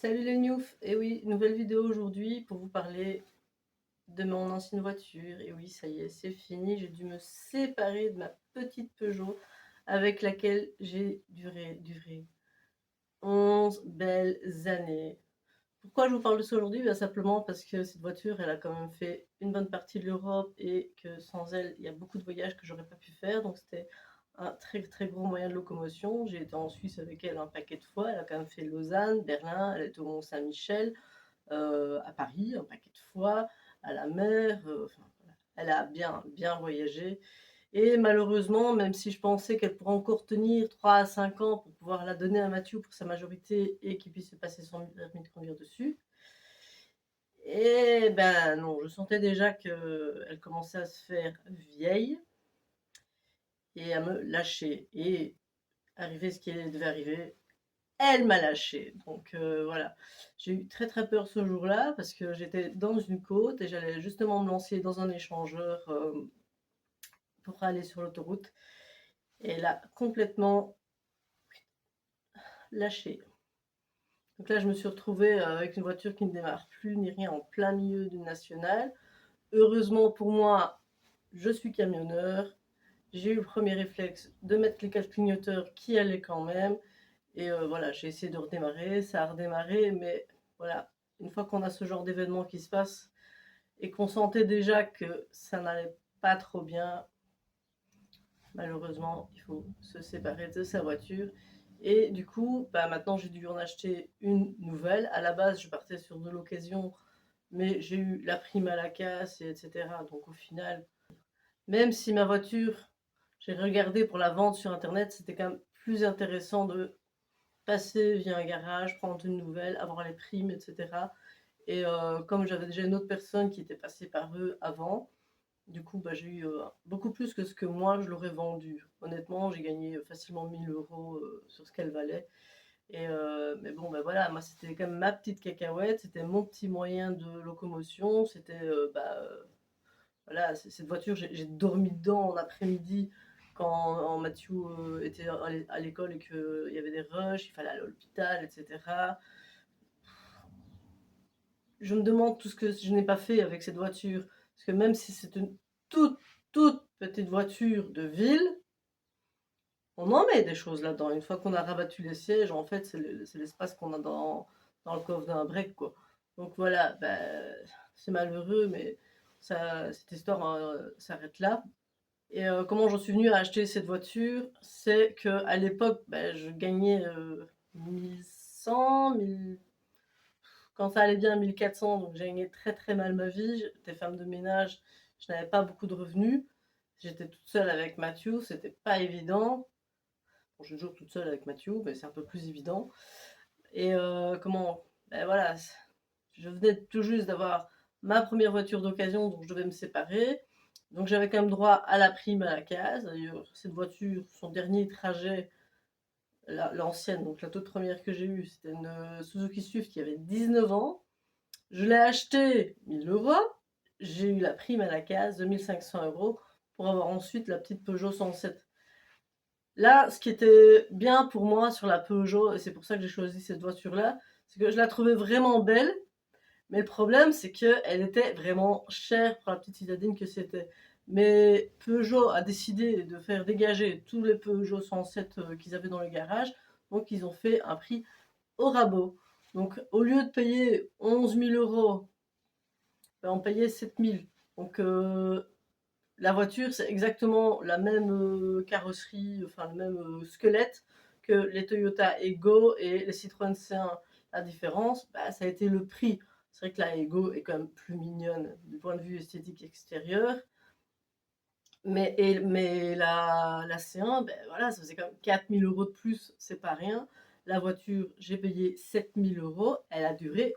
Salut les Newf! Et oui, nouvelle vidéo aujourd'hui pour vous parler de mon ancienne voiture. Et oui, ça y est, c'est fini. J'ai dû me séparer de ma petite Peugeot avec laquelle j'ai duré 11 belles années. Pourquoi je vous parle de ça aujourd'hui? Simplement parce que cette voiture, elle a quand même fait une bonne partie de l'Europe et que sans elle, il y a beaucoup de voyages que j'aurais pas pu faire. Donc c'était un très très gros moyen de locomotion. J'ai été en Suisse avec elle un paquet de fois. Elle a quand même fait Lausanne, Berlin, elle est au Mont-Saint-Michel, à Paris un paquet de fois, à la mer. Enfin, voilà. Elle a bien voyagé. Et malheureusement, même si je pensais qu'elle pourrait encore tenir 3 à 5 ans pour pouvoir la donner à Mathieu pour sa majorité et qu'il puisse passer son permis de conduire dessus, et ben non, je sentais déjà qu'elle commençait à se faire vieille et à me lâcher. Et arrivé ce qui devait arriver, elle m'a lâché. Donc voilà, j'ai eu très très peur ce jour-là parce que j'étais dans une côte et j'allais justement me lancer dans un échangeur pour aller sur l'autoroute. Et elle a complètement lâché. Donc là, je me suis retrouvée avec une voiture qui ne démarre plus ni rien en plein milieu d'une nationale. Heureusement pour moi, je suis camionneur. J'ai eu le premier réflexe de mettre les quatre clignoteurs qui allaient quand même. Et voilà, j'ai essayé de redémarrer, ça a redémarré. Mais voilà, une fois qu'on a ce genre d'événement qui se passe et qu'on sentait déjà que ça n'allait pas trop bien, malheureusement, il faut se séparer de sa voiture. Et du coup, bah, maintenant j'ai dû en acheter une nouvelle. À la base, je partais sur de l'occasion, mais j'ai eu la prime à la casse, etc. Donc au final, même si ma voiture, j'ai regardé pour la vente sur internet, c'était quand même plus intéressant de passer via un garage, prendre une nouvelle, avoir les primes, etc. Et comme j'avais déjà une autre personne qui était passée par eux avant, du coup, bah, j'ai eu beaucoup plus que ce que moi je l'aurais vendu. Honnêtement, j'ai gagné facilement 1000 € sur ce qu'elle valait. Et mais bon, bah voilà, moi c'était quand même ma petite cacahuète, c'était mon petit moyen de locomotion. C'était voilà, cette voiture, j'ai dormi dedans en après-midi quand Mathieu était à l'école et qu'il y avait des rushs, il fallait aller à l'hôpital, etc. Je me demande tout ce que je n'ai pas fait avec cette voiture. Parce que même si c'est une toute petite voiture de ville, on en met des choses là-dedans. Une fois qu'on a rabattu les sièges, en fait, c'est l'espace qu'on a dans le coffre d'un break, quoi. Donc voilà, ben, c'est malheureux, mais cette histoire s'arrête là. Et comment j'en suis venue à acheter cette voiture, c'est qu'à l'époque, ben, je gagnais 1100, 1000, quand ça allait bien 1400, donc j'ai gagné très très mal ma vie. J'étais femme de ménage, je n'avais pas beaucoup de revenus. J'étais toute seule avec Mathieu, c'était pas évident. Bon, je suis toujours toute seule avec Mathieu, mais c'est un peu plus évident. Et comment, ben voilà, je venais tout juste d'avoir ma première voiture d'occasion, donc je devais me séparer. Donc j'avais quand même droit à la prime à la case. D'ailleurs, cette voiture, son dernier trajet, l'ancienne, donc la toute première que j'ai eue, c'était une Suzuki Swift qui avait 19 ans. Je l'ai achetée 1000 €. J'ai eu la prime à la case de 1500 € pour avoir ensuite la petite Peugeot 107. Là, ce qui était bien pour moi sur la Peugeot, et c'est pour ça que j'ai choisi cette voiture-là, c'est que je la trouvais vraiment belle. Mais le problème, c'est qu'elle était vraiment chère pour la petite citadine que c'était. Mais Peugeot a décidé de faire dégager tous les Peugeot 107 qu'ils avaient dans le garage. Donc ils ont fait un prix au rabot. Donc au lieu de payer 11 000 €, ben, on payait 7 000. Donc la voiture, c'est exactement la même carrosserie, enfin le même squelette que les Toyota Aygo et les Citroën C1. La différence, bah, ça a été le prix. C'est vrai que la Aygo est quand même plus mignonne du point de vue esthétique extérieur. Mais la C1, ben voilà, ça faisait quand même 4000 € de plus, c'est pas rien. La voiture, j'ai payé 7000 €, elle a duré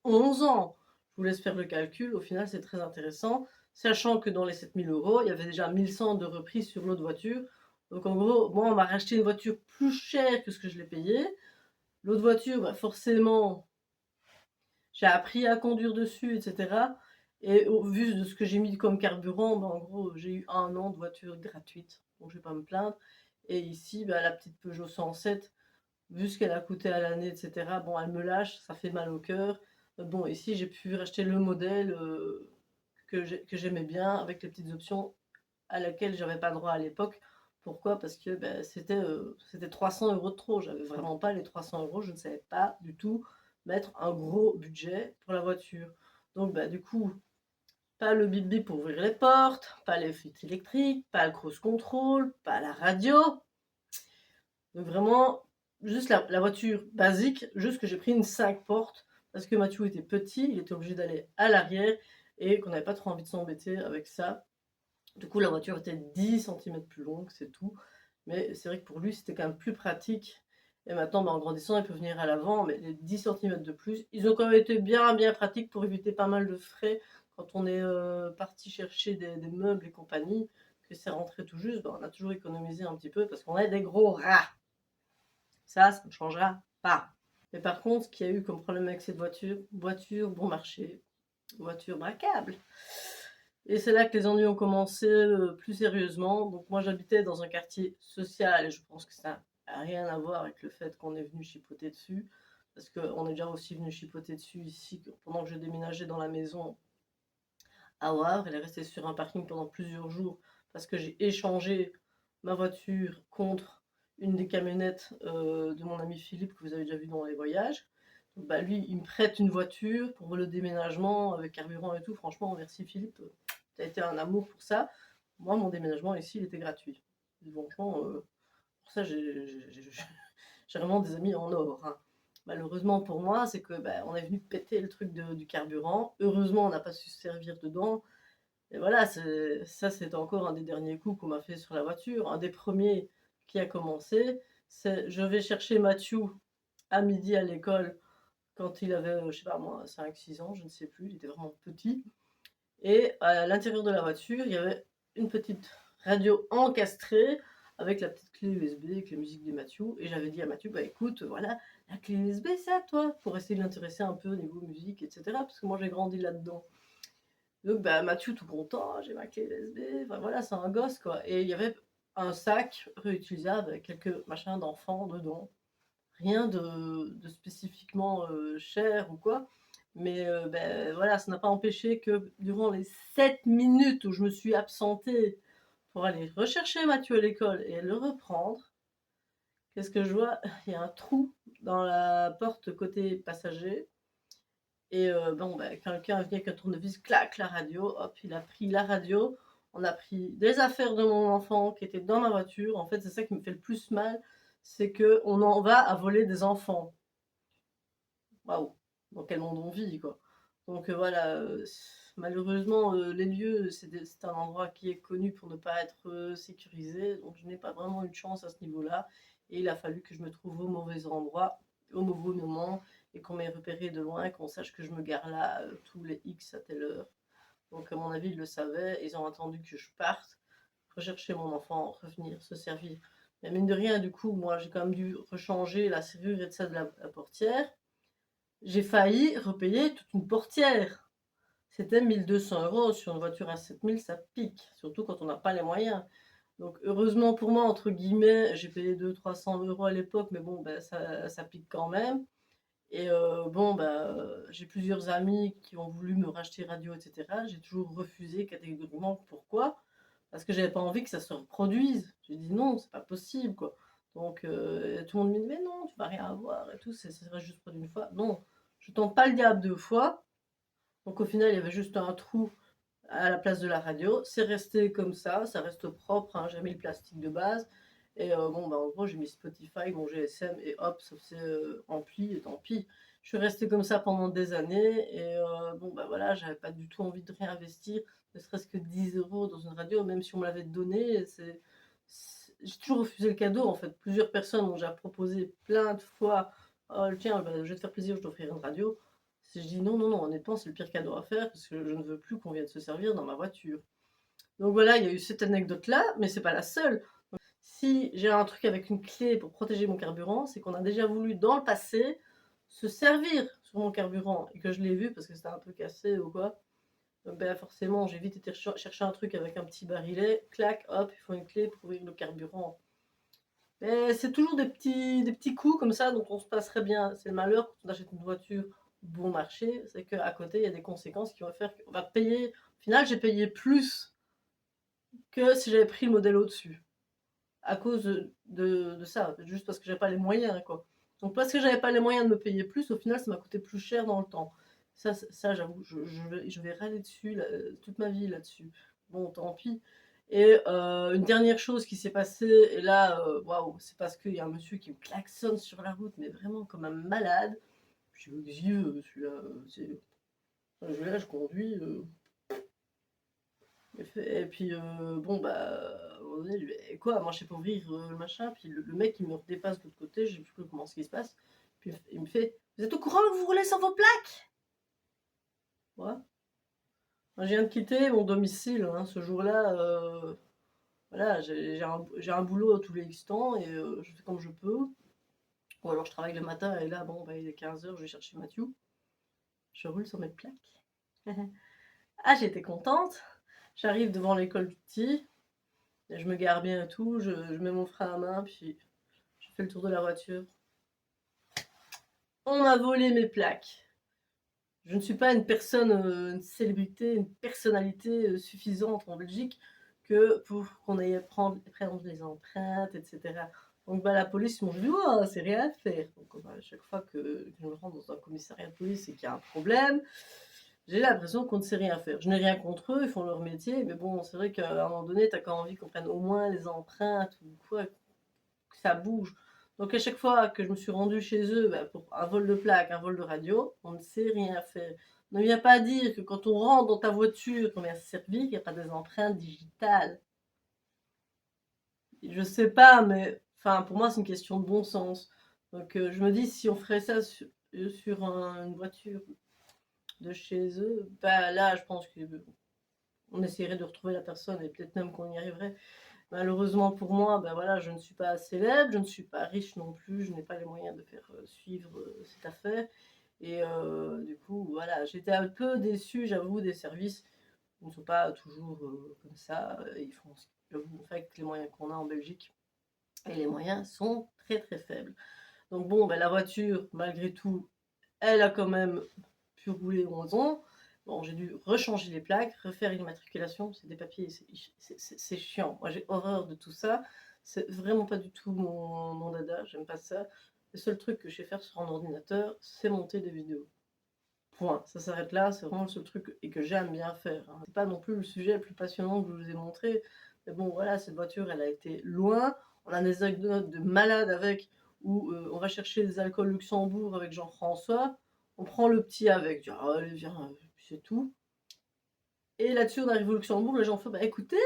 11 ans. Je vous laisse faire le calcul, au final c'est très intéressant, sachant que dans les 7000 €, il y avait déjà 1100 de reprise sur l'autre voiture. Donc en gros, moi on m'a racheté une voiture plus chère que ce que je l'ai payé. L'autre voiture, bah, forcément, j'ai appris à conduire dessus, etc. Et au vu de ce que j'ai mis comme carburant, bah, en gros, j'ai eu 1 an de voiture gratuite. Donc je vais pas me plaindre. Et ici, bah, la petite Peugeot 107, vu ce qu'elle a coûté à l'année et cetera, bon, elle me lâche, ça fait mal au cœur. Bon, ici, j'ai pu racheter le modèle, que j'aimais bien avec les petites options à laquelle j'avais pas droit à l'époque. Pourquoi? Parce que, c'était 300 € de trop. J'avais vraiment pas les 300 €, je ne savais pas du tout mettre un gros budget pour la voiture. Donc du coup, pas le bip bip pour ouvrir les portes, pas les fuites électriques, pas le cruise control, pas la radio. Donc vraiment, juste la voiture basique, juste que j'ai pris une 5 portes parce que Mathieu était petit, il était obligé d'aller à l'arrière et qu'on n'avait pas trop envie de s'embêter avec ça. Du coup, la voiture était 10 centimètres plus longue, c'est tout. Mais c'est vrai que pour lui, c'était quand même plus pratique. Et maintenant, en grandissant, il peut venir à l'avant, mais les 10 centimètres de plus, ils ont quand même été bien, bien pratiques pour éviter pas mal de frais quand on est parti chercher des meubles et compagnie, que c'est rentré tout juste. On a toujours économisé un petit peu parce qu'on est des gros rats. Ça ne changera pas. Mais par contre, ce qu'il y a eu comme problème avec cette voiture, voiture bon marché, voiture braquable. Et c'est là que les ennuis ont commencé plus sérieusement. Donc moi j'habitais dans un quartier social et je pense que ça n'a rien à voir avec le fait qu'on est venu chipoter dessus. Parce qu'on est déjà aussi venu chipoter dessus ici pendant que je déménageais dans la maison à Wavre. Elle est restée sur un parking pendant plusieurs jours parce que j'ai échangé ma voiture contre une des camionnettes de mon ami Philippe que vous avez déjà vu dans les voyages. Donc, lui, il me prête une voiture pour le déménagement avec carburant et tout. Franchement, merci Philippe, tu as été un amour pour ça. Moi, mon déménagement ici, il était gratuit. Franchement, pour ça, j'ai vraiment des amis en or, hein. Malheureusement pour moi, c'est que on est venu péter le truc du carburant. Heureusement, on n'a pas su se servir dedans. Et voilà, ça c'est encore un des derniers coups qu'on m'a fait sur la voiture. Un des premiers qui a commencé, c'est je vais chercher Mathieu à midi à l'école quand il avait, je sais pas moi, 5 6 ans, je ne sais plus, il était vraiment petit. Et à l'intérieur de la voiture, il y avait une petite radio encastrée avec la petite clé USB, avec la musique de Mathieu. Et j'avais dit à Mathieu, écoute, voilà, la clé USB, c'est à toi, pour essayer de l'intéresser un peu au niveau musique, etc. Parce que moi, j'ai grandi là-dedans. Donc, Mathieu, tout content, j'ai ma clé USB, enfin voilà, c'est un gosse, quoi. Et il y avait un sac réutilisable avec quelques machins d'enfants dedans. Rien de spécifiquement cher ou quoi. Mais voilà, ça n'a pas empêché que durant les 7 minutes où je me suis absentée pour aller rechercher Mathieu à l'école et le reprendre, qu'est-ce que je vois? Il y a un trou dans la porte côté passager. Et quelqu'un vient avec un tournevis, clac, la radio, hop, il a pris la radio. On a pris des affaires de mon enfant qui étaient dans ma voiture. En fait, c'est ça qui me fait le plus mal, c'est qu'on en va à voler des enfants. Waouh, dans quel monde on vit, quoi. Donc voilà, malheureusement, les lieux, c'est un endroit qui est connu pour ne pas être sécurisé. Donc je n'ai pas vraiment eu de chance à ce niveau-là. Et il a fallu que je me trouve au mauvais endroit, au mauvais moment, et qu'on m'ait repéré de loin, qu'on sache que je me gare là tous les X à telle heure. Donc à mon avis, ils le savaient, ils ont attendu que je parte, rechercher mon enfant, revenir, se servir. Mais mine de rien, du coup, moi j'ai quand même dû rechanger la serrure et de ça de la portière. J'ai failli repayer toute une portière. C'était 1 200 € sur une voiture à 7 000, ça pique, surtout quand on n'a pas les moyens. Donc heureusement pour moi, entre guillemets, j'ai payé 200 300 € à l'époque, mais bon, ça pique quand même. Et j'ai plusieurs amis qui ont voulu me racheter radio, etc. J'ai toujours refusé catégoriquement. Pourquoi? Parce que j'avais pas envie que ça se reproduise. J'ai dit non, c'est pas possible, quoi. Donc tout le monde me dit mais non, tu vas rien avoir et tout, ça serait juste pour une fois. Non, je tente pas le diable 2 fois. Donc au final, il y avait juste un trou à la place de la radio. C'est resté comme ça reste propre, hein, j'ai mis le plastique de base. Et en gros, j'ai mis Spotify, mon GSM, et hop, ça s'est ampli, et tant pis. Je suis restée comme ça pendant des années, et voilà, j'avais pas du tout envie de réinvestir, ne serait-ce que 10 € dans une radio, même si on me l'avait donné. J'ai toujours refusé le cadeau, en fait. Plusieurs personnes m'ont déjà proposé plein de fois, oh tiens, je vais te faire plaisir, je t'offrirai une radio. Si je dis non, non, non, honnêtement, c'est le pire cadeau à faire, parce que je ne veux plus qu'on vienne se servir dans ma voiture. Donc voilà, il y a eu cette anecdote-là, mais c'est pas la seule. Si j'ai un truc avec une clé pour protéger mon carburant, c'est qu'on a déjà voulu dans le passé se servir sur mon carburant et que je l'ai vu parce que c'était un peu cassé ou quoi. Donc forcément, j'ai vite été chercher un truc avec un petit barillet, clac, hop, il faut une clé pour ouvrir le carburant. Mais c'est toujours des petits coups comme ça dont on se passerait bien. C'est le malheur quand on achète une voiture bon marché, c'est qu'à côté, il y a des conséquences qui vont faire qu'on va payer au final, j'ai payé plus que si j'avais pris le modèle au-dessus. À cause de ça, juste parce que j'avais pas les moyens, quoi. Donc parce que j'avais pas les moyens de me payer plus, au final, ça m'a coûté plus cher dans le temps. Ça j'avoue, je vais râler dessus toute ma vie là-dessus. Bon, tant pis. Et une dernière chose qui s'est passée, et là, waouh, c'est parce qu'il y a un monsieur qui me klaxonne sur la route, mais vraiment comme un malade. Je suis vieux, celui-là, je conduis. Et puis, bon, bah, à un moment donné, je lui ai quoi, moi je sais pas ouvrir le machin, puis le mec il me redépasse de l'autre côté, je sais plus comment ce qui se passe. Puis il me fait: «Vous êtes au courant que vous roulez sans vos plaques?» Ouais. Moi, je viens de quitter mon domicile, hein, ce jour-là, voilà, j'ai un boulot tous les X temps et je fais comme je peux. Ou alors je travaille le matin et là, bon, bah, il est 15 heures, je vais chercher Mathieu. Je roule sans mes plaques. Ah, j'étais contente. J'arrive devant l'école du petit, et je me gare bien et tout, je mets mon frein à main, puis je fais le tour de la voiture. On m'a volé mes plaques. Je ne suis pas une personne, une célébrité, une personnalité suffisante en Belgique que pour qu'on aille prendre les empreintes, etc. Donc bah, la police m'ont dit oh, c'est rien à faire. Donc bah, à chaque fois que je me rends dans un commissariat de police et qu'il y a un problème, j'ai l'impression qu'on ne sait rien faire. Je n'ai rien contre eux, ils font leur métier, mais bon, c'est vrai qu'à un moment donné, tu as quand même envie qu'on prenne au moins les empreintes ou quoi, que ça bouge. Donc à chaque fois que je me suis rendue chez eux bah, pour un vol de plaque, un vol de radio, on ne sait rien faire. Ne viens pas dire que quand on rentre dans ta voiture, qu'on vient se servir, qu'il n'y a pas des empreintes digitales. Je sais pas, mais enfin, pour moi, c'est une question de bon sens. Donc je me dis, si on ferait ça sur une voiture de chez eux, bah là, je pense qu'on essaierait de retrouver la personne et peut-être même qu'on y arriverait. Malheureusement pour moi, ben voilà, je ne suis pas célèbre, je ne suis pas riche non plus, je n'ai pas les moyens de faire suivre cette affaire. Et du coup, voilà, j'étais un peu déçue, j'avoue, des services. Ils ne sont pas toujours comme ça. Ils font, j'avoue, en fait, avec les moyens qu'on a en Belgique. Et les moyens sont très très faibles. Donc bon, ben, la voiture, malgré tout, elle a quand même pu rouler 11 ans. Bon, j'ai dû rechanger les plaques, refaire l'immatriculation. C'est des papiers, c'est chiant. Moi, j'ai horreur de tout ça. C'est vraiment pas du tout mon dada. J'aime pas ça. Le seul truc que je sais faire sur un ordinateur, c'est monter des vidéos. Point. Ça s'arrête là. C'est vraiment le seul truc et que j'aime bien faire, hein. C'est pas non plus le sujet le plus passionnant que je vous ai montré. Mais bon, voilà, cette voiture, elle a été loin. On a des anecdotes de malades avec où on va chercher des alcools Luxembourg avec Jean-François. On prend le petit avec. Je dis, ah, allez, viens, c'est tout. Et là-dessus, on arrive au Luxembourg, les gens font, bah écoutez,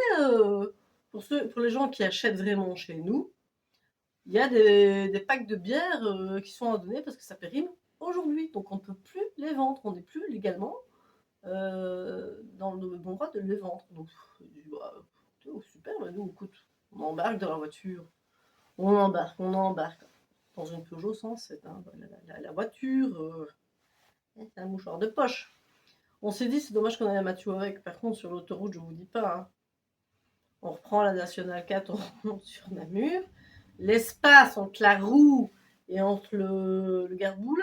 pour les gens qui achètent vraiment chez nous, il y a des packs de bière qui sont à donner parce que ça périme aujourd'hui. Donc on ne peut plus les vendre, on n'est plus légalement dans le bon droit de les vendre. Donc je dis, bah, oh, super, bah, nous, écoute, on embarque dans la voiture, on embarque dans une Peugeot 107, hein, la voiture, c'est un mouchoir de poche. On s'est dit, c'est dommage qu'on ait un Mathieu avec. Par contre, sur l'autoroute, je vous dis pas, hein, on reprend la Nationale 4, on monte sur Namur. L'espace entre la roue et entre le garde-boule,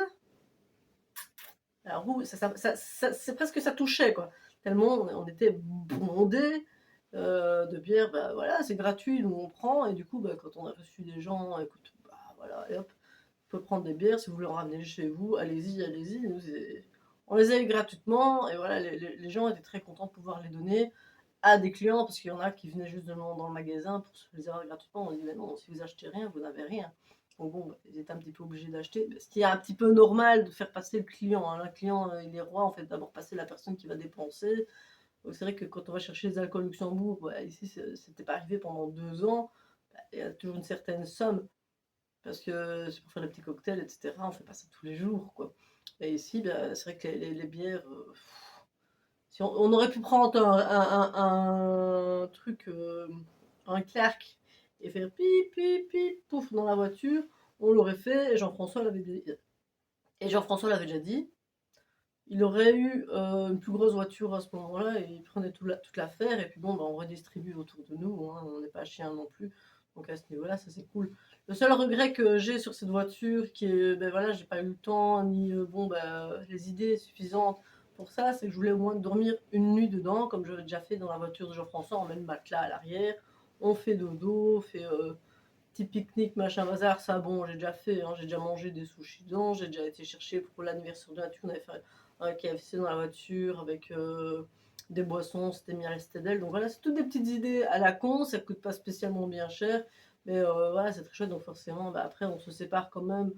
la roue, c'est presque ça touchait, quoi. Tellement on était bondés de bière, bah voilà, c'est gratuit, nous on prend, et du coup, bah, quand on a reçu des gens, écoute, bah voilà, et hop, vous pouvez prendre des bières, si vous voulez en ramener chez vous, allez-y, allez-y. On les a eu gratuitement, et voilà, les gens étaient très contents de pouvoir les donner à des clients, parce qu'il y en a qui venaient juste dans le magasin pour se les avoir gratuitement. On dit, mais non, si vous achetez rien, vous n'avez rien. Donc bon, bah, ils étaient un petit peu obligés d'acheter. Ce qui est un petit peu normal de faire passer le client, hein. Le client, il est roi, en fait, d'abord passer la personne qui va dépenser. Donc c'est vrai que quand on va chercher les alcools Luxembourg, bah, ici, c'était pas arrivé pendant 2 ans. Bah, il y a toujours une certaine somme, parce que c'est pour faire les petits cocktails, etc. On fait pas ça tous les jours, quoi. Et ici, bah, c'est vrai que les bières, si on aurait pu prendre un truc, un Clark, et faire pip, pip, pip, pouf dans la voiture, on l'aurait fait, et Jean-François l'avait déjà dit. Il aurait eu une plus grosse voiture à ce moment-là et il prenait toute l'affaire, et puis bon, bah, on redistribue autour de nous, hein, on n'est pas chien non plus. Donc à ce niveau-là, ça c'est cool. Le seul regret que j'ai sur cette voiture qui est, ben voilà, j'ai pas eu le temps ni, bon, bah, les idées suffisantes pour ça, c'est que je voulais au moins dormir une nuit dedans comme j'avais déjà fait dans la voiture de Jean-François. On met le matelas à l'arrière, on fait dodo, on fait, petit pique-nique, machin bazar, ça bon, j'ai déjà fait, hein, j'ai déjà mangé des sushis dedans, j'ai déjà été chercher pour l'anniversaire de Mathieu, on avait fait un KFC dans la voiture avec des boissons, c'était Miel Stedel. Donc voilà, c'est toutes des petites idées à la con, ça coûte pas spécialement bien cher, mais voilà, c'est très chouette. Donc forcément, bah, après, on se sépare quand même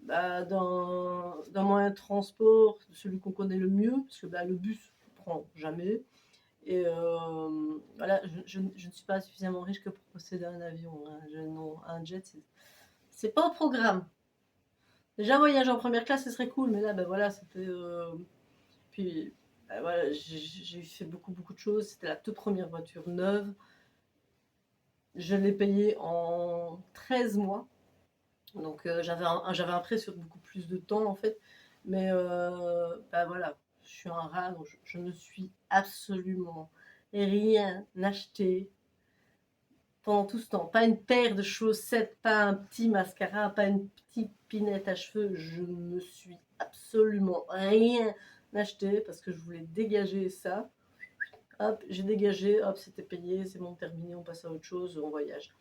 bah, d'un moyen de transport, celui qu'on connaît le mieux, parce que bah, le bus, on prend jamais. Et voilà, je ne suis pas suffisamment riche que pour posséder un avion, hein. Non, un jet, c'est pas au programme. Déjà, voyager en première classe, ce serait cool, mais là, ben voilà, c'était. Puis, ben voilà, j'ai fait beaucoup, beaucoup de choses. C'était la toute première voiture neuve. Je l'ai payée en 13 mois. Donc, j'avais un prêt sur beaucoup plus de temps, en fait. Mais, ben voilà, je suis un rat, donc je ne suis absolument rien acheté pendant tout ce temps. Pas une paire de chaussettes, pas un petit mascara, pas une petite pinette à cheveux. Je ne me suis absolument rien acheté parce que je voulais dégager ça. Hop, j'ai dégagé, hop, c'était payé, c'est bon, terminé, on passe à autre chose, on voyage.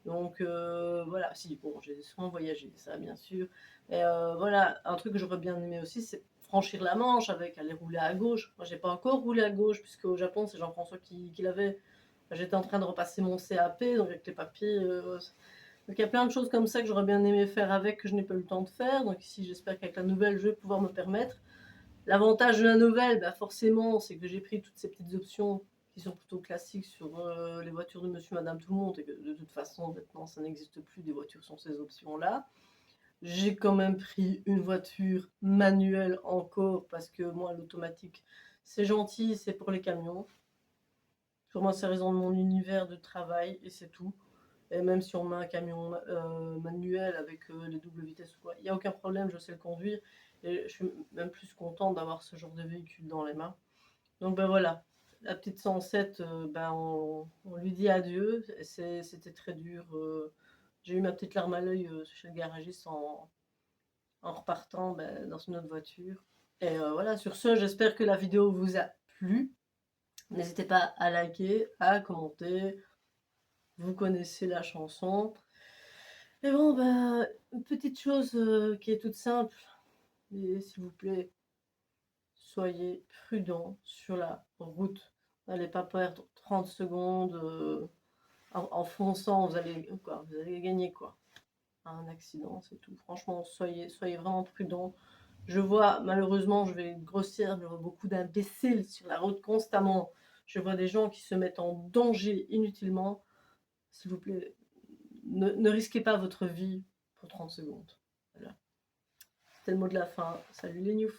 Donc voilà, si, bon, j'ai souvent voyagé, ça bien sûr. Et voilà, un truc que j'aurais bien aimé aussi, c'est franchir la Manche avec aller rouler à gauche. Moi, j'ai pas encore roulé à gauche, puisque au Japon, c'est Jean-François qui l'avait. J'étais en train de repasser mon CAP, donc avec les papiers. Donc il y a plein de choses comme ça que j'aurais bien aimé faire avec, que je n'ai pas eu le temps de faire. Donc ici, j'espère qu'avec la nouvelle, je vais pouvoir me permettre. L'avantage de la nouvelle, bah forcément, c'est que j'ai pris toutes ces petites options qui sont plutôt classiques sur les voitures de monsieur, madame, tout le monde, et que de toute façon, maintenant, ça n'existe plus, des voitures sans ces options-là. J'ai quand même pris une voiture manuelle encore, parce que moi, l'automatique, c'est gentil, c'est pour les camions. Pour moi, c'est raison de mon univers de travail, et c'est tout. Et même si on met un camion manuel avec les doubles vitesses ou quoi, il n'y a aucun problème, je sais le conduire. Et je suis même plus contente d'avoir ce genre de véhicule dans les mains. Donc ben voilà, la petite 107, ben on lui dit adieu. C'était très dur. J'ai eu ma petite larme à l'œil chez le garagiste en repartant ben, dans une autre voiture. Et voilà, sur ce, j'espère que la vidéo vous a plu. N'hésitez pas à liker, à commenter. Vous connaissez la chanson. Et bon, ben, une petite chose qui est toute simple, mais s'il vous plaît, soyez prudents sur la route. N'allez pas perdre 30 secondes en fonçant, vous allez gagner quoi. Un accident, c'est tout. Franchement, soyez vraiment prudents. Je vois, malheureusement, je vais grossir, je vois beaucoup d'imbéciles sur la route constamment. Je vois des gens qui se mettent en danger inutilement. S'il vous plaît, ne risquez pas votre vie pour 30 secondes. Voilà. C'était le mot de la fin. Salut les news.